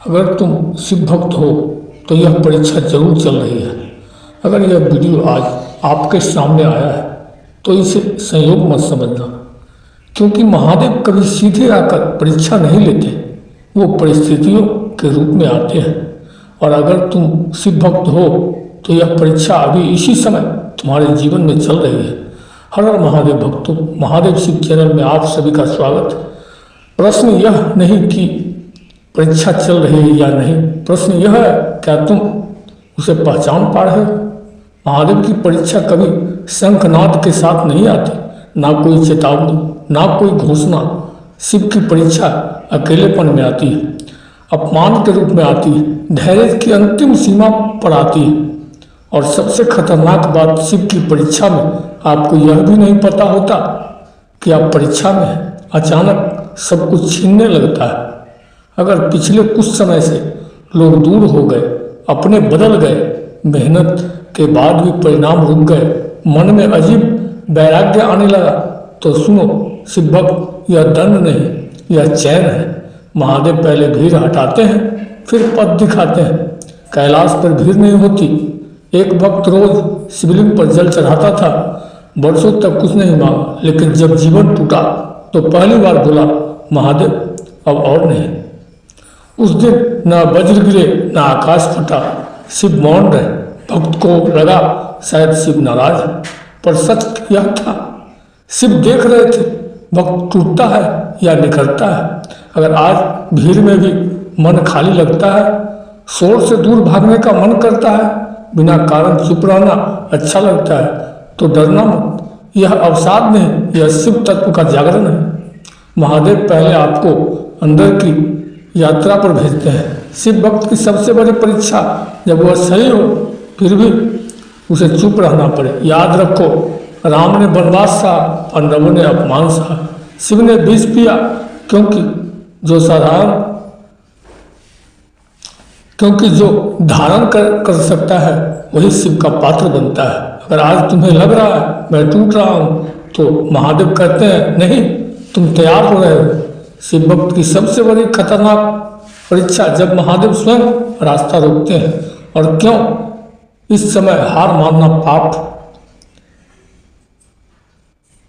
अगर तुम शिव भक्त हो तो यह परीक्षा जरूर चल रही है। अगर यह वीडियो आज आपके सामने आया है तो इसे संयोग मत समझना, क्योंकि महादेव कभी सीधे आकर परीक्षा नहीं लेते, वो परिस्थितियों के रूप में आते हैं। और अगर तुम शिव भक्त हो तो यह परीक्षा अभी इसी समय तुम्हारे जीवन में चल रही है। हर हर महादेव भक्तों, महादेव शिव चैनल में आप सभी का स्वागत है। प्रश्न यह नहीं कि परीक्षा चल रही है या नहीं, प्रश्न यह है क्या तुम उसे पहचान पा रहे हो। महादेव की परीक्षा कभी शंखनाद के साथ नहीं आती, ना कोई चेतावनी, ना कोई घोषणा। शिव की परीक्षा अकेलेपन में आती है, अपमान के रूप में आती है, धैर्य की अंतिम सीमा पर आती है। और सबसे खतरनाक बात, शिव की परीक्षा में आपको यह भी नहीं पता होता कि आप परीक्षा में हैं। अचानक सब कुछ छीनने लगता है। अगर पिछले कुछ समय से लोग दूर हो गए, अपने बदल गए, मेहनत के बाद भी परिणाम रुक गए, मन में अजीब वैराग्य आने लगा, तो सुनो शिव भक्त, यह दंड नहीं, यह चैन है। महादेव पहले भीड़ हटाते हैं, फिर पद दिखाते हैं। कैलाश पर भीड़ नहीं होती। एक भक्त रोज शिवलिंग पर जल चढ़ाता था, वर्षों तक कुछ नहीं मांगा, लेकिन जब जीवन टूटा तो पहली बार बोला, महादेव अब और नहीं। उस दिन न वज्र गिरे, न आकाश फटा, शिव मौन रहे। भक्त को लगा शायद शिव नाराज है, पर सच यह था, शिव देख रहे थे भक्त टूटता है या निखरता है। अगर आज भीड़ में भी मन खाली लगता है, शोर से दूर भागने का मन करता है, बिना कारण चुप रहना अच्छा लगता है, तो डरना मत। यह अवसाद नहीं, यह शिव तत्व का जागरण है। महादेव पहले आपको अंदर की यात्रा पर भेजते हैं। शिव भक्त की सबसे बड़ी परीक्षा जब वह सही हो, फिर भी उसे चुप रहना पड़े। याद रखो, राम ने वनवास सहा, पांडवों ने अपमान सहा, शिव ने विष पिया, क्योंकि जो धारण कर सकता है वही शिव का पात्र बनता है। अगर आज तुम्हें लग रहा है मैं टूट रहा हूँ, तो महादेव कहते हैं नहीं, तुम तैयार हो रहे हो। शिव भक्त की सबसे बड़ी खतरनाक परीक्षा जब महादेव स्वयं रास्ता रोकते हैं। और क्यों इस समय हार मानना पाप।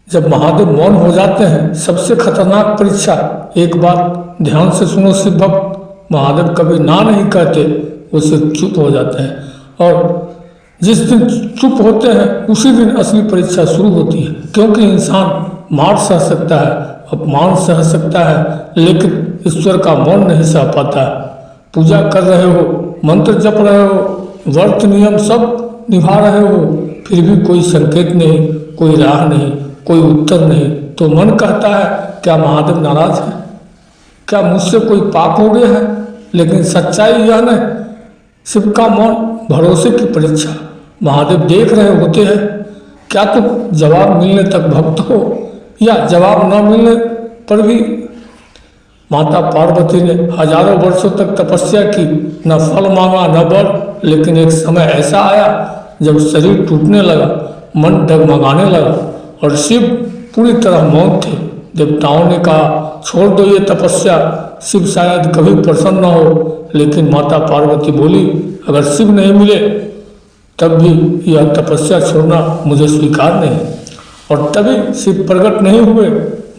जब महादेव मौन हो जाते हैं, सबसे खतरनाक परीक्षा। एक बात ध्यान से सुनो शिव भक्त, महादेव कभी ना नहीं कहते, वो सिर्फ चुप हो जाते हैं। और जिस दिन चुप होते हैं उसी दिन असली परीक्षा शुरू होती है। क्योंकि इंसान मार सह सकता है, अपमान सह सकता है, लेकिन ईश्वर का मौन नहीं सह पाता। पूजा कर रहे हो, मंत्र जप रहे हो, व्रत नियम सब निभा रहे हो, फिर भी कोई संकेत नहीं, कोई राह नहीं, कोई उत्तर नहीं, तो मन कहता है क्या महादेव नाराज है, क्या मुझसे कोई पाप हो गया है। लेकिन सच्चाई यह नहीं, शिव का मौन भरोसे की परीक्षा। महादेव देख रहे होते हैं, क्या तुम जवाब मिलने तक भक्त हो, या जवाब न मिलने पर भी। माता पार्वती ने हजारों वर्षों तक तपस्या की, न फल मांगा न बर, लेकिन एक समय ऐसा आया जब शरीर टूटने लगा, मन डगमगाने लगा, और शिव पूरी तरह मौन थे। देवताओं ने कहा छोड़ दो ये तपस्या, शिव शायद कभी प्रसन्न न हो। लेकिन माता पार्वती बोली, अगर शिव नहीं मिले तब भी यह तपस्या छोड़ना मुझे स्वीकार नहीं। और तभी शिव प्रकट नहीं हुए,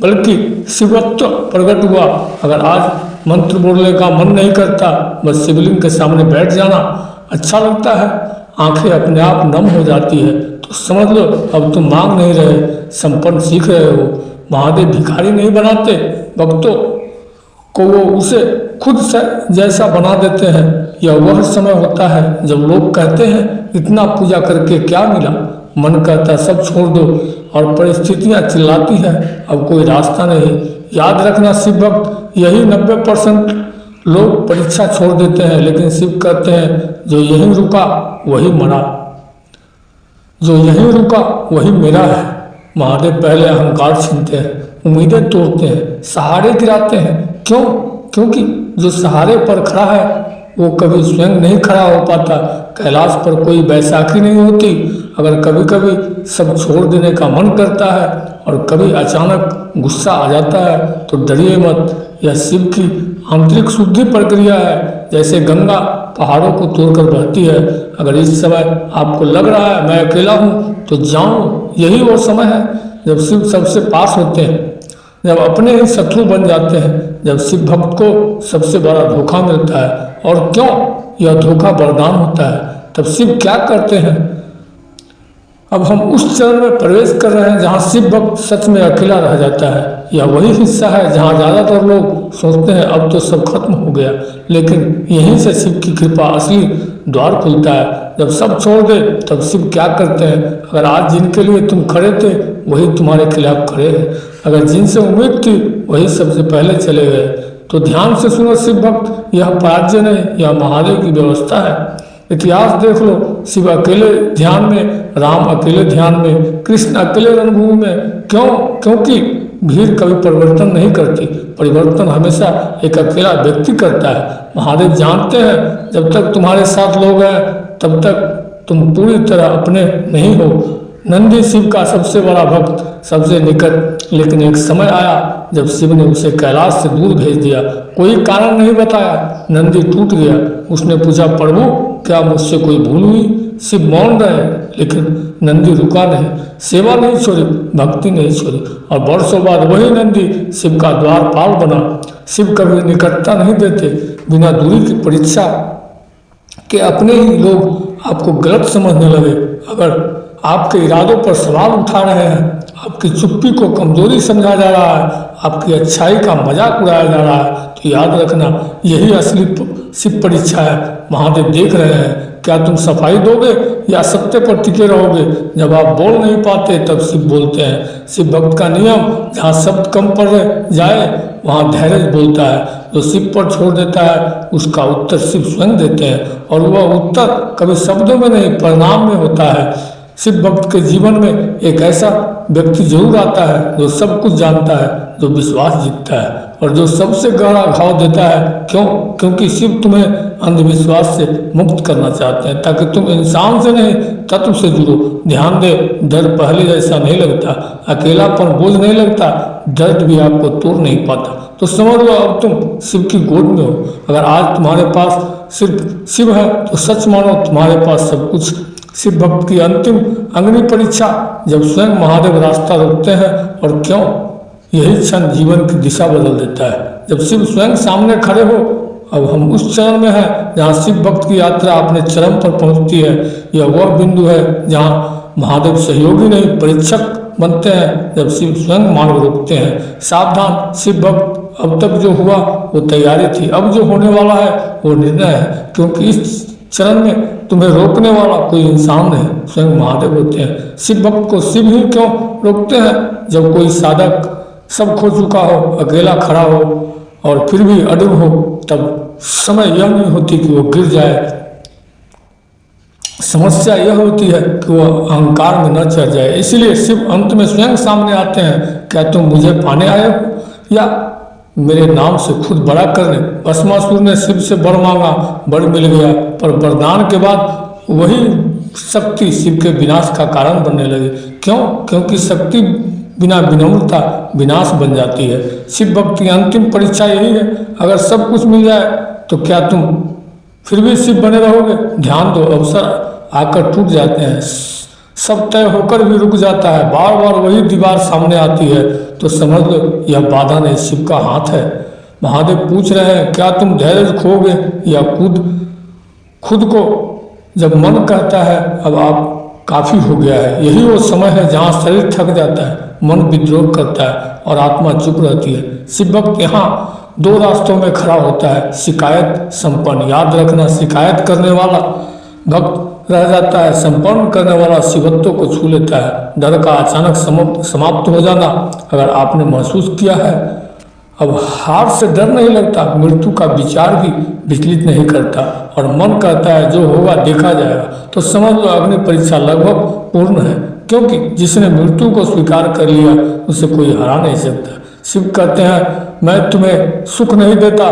बल्कि शिवत्व प्रकट हुआ। अगर आज मंत्र बोलने का मन नहीं करता, बस शिवलिंग के सामने बैठ जाना अच्छा लगता है, आंखें अपने आप नम हो जाती है, तो समझ लो अब तुम मांग नहीं रहे, संपन्न सीख रहे हो। महादेव भिखारी नहीं बनाते भक्तों को, वो उसे खुद से जैसा बना देते हैं। यह वह समय होता है जब लोग कहते हैं इतना पूजा करके क्या मिला, मन कहता सब छोड़ दो, और परिस्थितियां चिल्लाती हैं अब कोई रास्ता नहीं। याद रखना शिव भक्त, यही 90% लोग परीक्षा छोड़ देते हैं, लेकिन शिव कहते हैं जो यहीं रुका वही मरा, जो यहीं रुका वही मेरा है। महादेव पहले अहंकार छीनते हैं, उम्मीदें तोड़ते हैं, सहारे गिराते हैं। क्यों? क्योंकि जो सहारे पर खड़ा है वो कभी स्वयं नहीं खड़ा हो पाता। कैलाश पर कोई बैसाखी नहीं होती। अगर कभी कभी सब छोड़ देने का मन करता है और कभी अचानक गुस्सा आ जाता है, तो डरिए मत, यह शिव की आंतरिक शुद्धि प्रक्रिया है। जैसे गंगा पहाड़ों को तोड़कर बहती है। अगर इस समय आपको लग रहा है मैं अकेला हूँ, तो जानो यही वो समय है जब शिव सबसे पास होते हैं, जब अपने ही शत्रु बन जाते हैं, जब शिव भक्त को सबसे बड़ा धोखा मिलता है। और क्यों यह धोखा वरदान होता है? तब शिव क्या करते हैं? अब हम उस चरण में प्रवेश कर रहे हैं जहाँ शिव भक्त सच में अकेला रह जाता है। यह वही हिस्सा है जहाँ ज़्यादातर लोग सोचते हैं अब तो सब खत्म हो गया, लेकिन यहीं से शिव की कृपा असली द्वार खुलता है। जब सब छोड़ दे तब शिव क्या करते हैं? अगर आज जिनके लिए तुम खड़े थे वही तुम्हारे खिलाफ खड़े हैं। अगर जिनसे उम्मीद थी वही सबसे पहले चले गए। तो ध्यान से सुनो शिव भक्त, यह पराजय नहीं, यह महादेव की व्यवस्था है। इतिहास देख लो, शिव अकेले ध्यान में, राम अकेले ध्यान में, कृष्ण अकेले रणभूमि में। क्यों? क्योंकि भीड़ कभी परिवर्तन नहीं करती, परिवर्तन हमेशा एक अकेला व्यक्ति करता है। महादेव जानते हैं जब तक तुम्हारे साथ लोग हैं तब तक तुम पूरी तरह अपने नहीं हो। नंदी शिव का सबसे बड़ा भक्त, सबसे निकट, लेकिन एक समय आया जब शिव ने उसे कैलाश से दूर भेज दिया। कोई कारण नहीं बताया, नंदी टूट गया। उसने पूछा, प्रभु क्या मुझसे कोई भूल हुई? शिव मौन रहे, लेकिन नंदी रुका नहीं, सेवा नहीं छोड़ी, भक्ति नहीं छोड़ी। और वर्षों बाद वही नंदी शिव का द्वारपाल बना। शिव कभी निकटता नहीं देते, बिना दूरी की परीक्षा के अपने ही लोग आपको गलत समझने लगे। अगर आपके इरादों पर सवाल उठा रहे हैं, आपकी चुप्पी को कमजोरी समझा जा रहा है, आपकी अच्छाई का मजाक उड़ाया जा रहा है, तो याद रखना यही असली शिव परीक्षा है। महादेव देख रहे हैं क्या तुम सफाई दोगे या सत्य पर टिके रहोगे। जब आप बोल नहीं पाते तब शिव बोलते हैं। शिव भक्त का नियम, जहाँ शब्द कम पड़ जाए वहाँ धैर्य बोलता है। जो शिव पर छोड़ देता है उसका उत्तर शिव स्वयं देते हैं, और वह उत्तर कभी शब्दों में नहीं परिणाम में होता है। शिव भक्त के जीवन में एक ऐसा व्यक्ति जरूर आता है जो सब कुछ जानता है, जो विश्वास जीतता है और जो सबसे गहरा घाव देता है। क्यों? क्योंकि शिव तुम्हें अंधविश्वास से मुक्त करना चाहते हैं, ताकि तुम इंसान से नहीं तत्व से जुड़ो। ध्यान दे, डर पहले जैसा नहीं लगता, अकेलापन बोझ नहीं लगता, दर्द भी आपको तोड़ नहीं पाता। तो समझ लो अब तुम शिव की गोद में हो। अगर आज तुम्हारे पास सिर्फ शिव है तो सच मानो तुम्हारे पास सब कुछ। शिव भक्त की अंतिम अग्नि परीक्षा, जब स्वयं महादेव रास्ता रोकते हैं। और क्यों? यही क्षण जीवन की दिशा बदल देता है, जब शिव स्वयं सामने खड़े हो। अब हम उस चरण में हैं जहाँ शिव भक्त की यात्रा अपने चरम पर पहुँचती है। यह वह बिंदु है जहाँ महादेव सहयोगी नहीं परीक्षक बनते हैं, जब शिव स्वयं मार्ग रोकते हैं। सावधान शिव भक्त, अब तक जो हुआ वो तैयारी थी, अब जो होने वाला है वो निर्णय है। क्योंकि इस चरण में तुम्हें रोकने वाला कोई इंसान नहीं, स्वयं महादेव होते हैं। शिव भक्त को शिव ही क्यों रोकते हैं? जब कोई साधक सब खो चुका हो, अकेला खड़ा हो और फिर भी अड़िग हो, तब समय यह नहीं होती कि वो गिर जाए। समस्या यह होती है कि वो अहंकार में न चढ़ जाए। इसलिए शिव अंत में स्वयं सामने आते हैं। क्या तुम मुझे पाने आए हो या मेरे नाम से खुद बड़ा करने? भस्मासुर ने शिव से वर मांगा, वर मिल गया, पर वरदान के बाद वही शक्ति शिव के विनाश का कारण बनने लगी। क्यों? क्योंकि शक्ति बिना विनम्रता विनाश बन जाती है। शिव भक्त की अंतिम परीक्षा यही है। अगर सब कुछ मिल जाए तो क्या तुम फिर भी शिव बने रहोगे? ध्यान दो, अवसर आकर टूट जाते हैं, सब तय होकर भी रुक जाता है, बार बार वही दीवार सामने आती है, तो समझ लो यह बाधा नहीं, शिव का हाथ है। महादेव पूछ रहे हैं क्या तुम धैर्य खोगे या खुद को? जब मन कहता है अब आप काफी हो गया है, यही वो समय है जहाँ शरीर थक जाता है, मन विद्रोह करता है और आत्मा चुप रहती है। शिव भक्त यहाँ दो रास्तों में खड़ा होता है, शिकायत संपन्न। याद रखना, शिकायत करने वाला भक्त रह जाता है, संपन्न करने वाला शिवत्व को छू लेता है। डर का अचानक समाप्त हो जाना, अगर आपने महसूस किया है अब हार से डर नहीं लगता, मृत्यु का विचार भी विचलित नहीं करता और मन कहता है जो होगा देखा जाएगा, तो समझ लो अग्नि परीक्षा लगभग पूर्ण है। क्योंकि जिसने मृत्यु को स्वीकार कर लिया उसे कोई हरा नहीं सकता। शिव कहते हैं मैं तुम्हें सुख नहीं देता,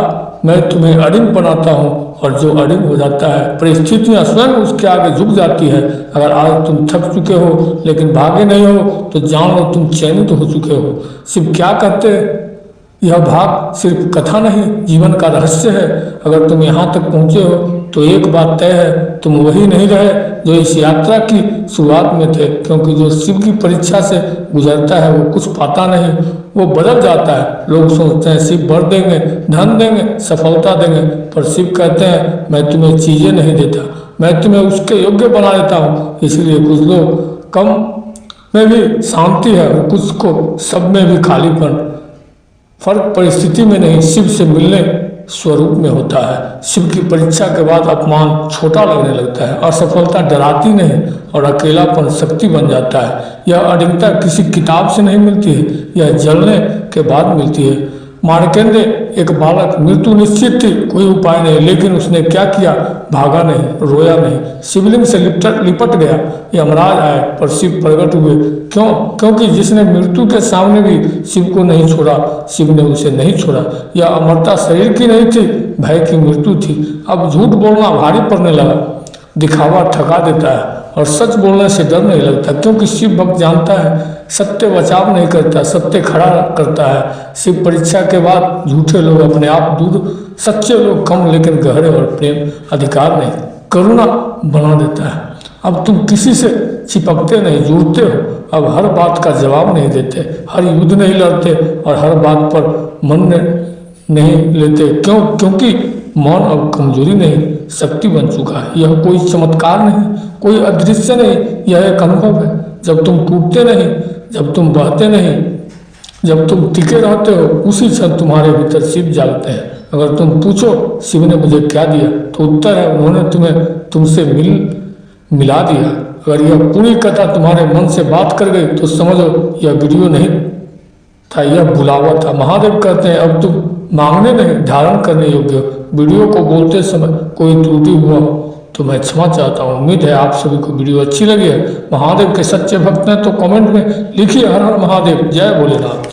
मैं तुम्हें अड़िग बनाता हूँ, और जो अड़िग हो जाता है परिस्थितियाँ स्वयं उसके आगे झुक जाती है। अगर आज तुम थक चुके हो लेकिन भागे नहीं हो तो जान लो तुम चयनित हो चुके हो। शिव क्या कहते हैं? यह भाग सिर्फ कथा नहीं, जीवन का रहस्य है। अगर तुम यहाँ तक पहुँचे हो तो एक बात तय है, तुम वही नहीं रहे जो इस यात्रा की शुरुआत में थे, क्योंकि जो शिव की परीक्षा से गुजरता है वो कुछ पाता नहीं, वो बदल जाता है। लोग सोचते हैं शिव वर देंगे, धन देंगे, सफलता देंगे, पर शिव कहते हैं मैं तुम्हें चीजें नहीं देता, मैं तुम्हें उसके योग्य बना देता हूँ। इसलिए कुछ लोग कम में भी शांति है और कुछ को सब में भी खालीपन। फर्क परिस्थिति में नहीं, शिव से मिलने स्वरूप में होता है। शिव की परीक्षा के बाद अपमान छोटा लगने लगता है, असफलता डराती नहीं और अकेलापन शक्ति बन जाता है। यह अडिगता किसी किताब से नहीं मिलती है, यह जलने के बाद मिलती है। मार्कंडे एक बालक, मृत्यु निश्चित थी, कोई उपाय नहीं, लेकिन उसने क्या किया? भागा नहीं, रोया नहीं, शिवलिंग से लिपट गया। यमराज आए पर शिव प्रकट हुए। क्यों? क्योंकि जिसने मृत्यु के सामने भी शिव को नहीं छोड़ा, शिव ने उसे नहीं छोड़ा। यह अमरता शरीर की नहीं थी, भय की मृत्यु थी। अब झूठ बोलना भारी पड़ने लगा, दिखावा थका देता है और सच बोलने से डर नहीं लगता, क्योंकि शिव भक्त जानता है सत्य बचाव नहीं करता, सत्य खड़ा करता है। शिव परीक्षा के बाद झूठे लोग अपने आप दूर, सच्चे लोग कम लेकिन गहरे और प्रेम अधिकार नहीं, करुणा बना देता है। अब तुम किसी से चिपकते नहीं, जुड़ते हो। अब हर बात का जवाब नहीं देते, हर युद्ध नहीं लड़ते और हर बात पर मन नहीं लेते। क्यों? क्योंकि मौन अब कमजोरी नहीं, शक्ति बन चुका है। यह कोई चमत्कार नहीं, कोई अदृश्य नहीं, यह एक अनुभव है। जब तुम टूटते नहीं, जब तुम बहते नहीं, जब तुम टिके रहते हो, उसी क्षण तुम्हारे भीतर शिव जागते हैं। अगर तुम पूछो शिव ने मुझे क्या दिया, तो उत्तर है उन्होंने तुम्हें तुमसे मिला दिया। अगर यह पूरी कथा तुम्हारे मन से बात कर गई तो समझो यह वीडियो नहीं था, यह बुलावा था। महादेव कहते हैं अब तुम मांगने नहीं, धारण करने योग्य हो। वीडियो को बोलते समय कोई त्रुटि हुआ तो मैं क्षमा चाहता हूँ। उम्मीद है आप सभी को वीडियो अच्छी लगी है। महादेव के सच्चे भक्त हैं तो कमेंट में लिखिए हर हर महादेव, जय भोलेनाथ।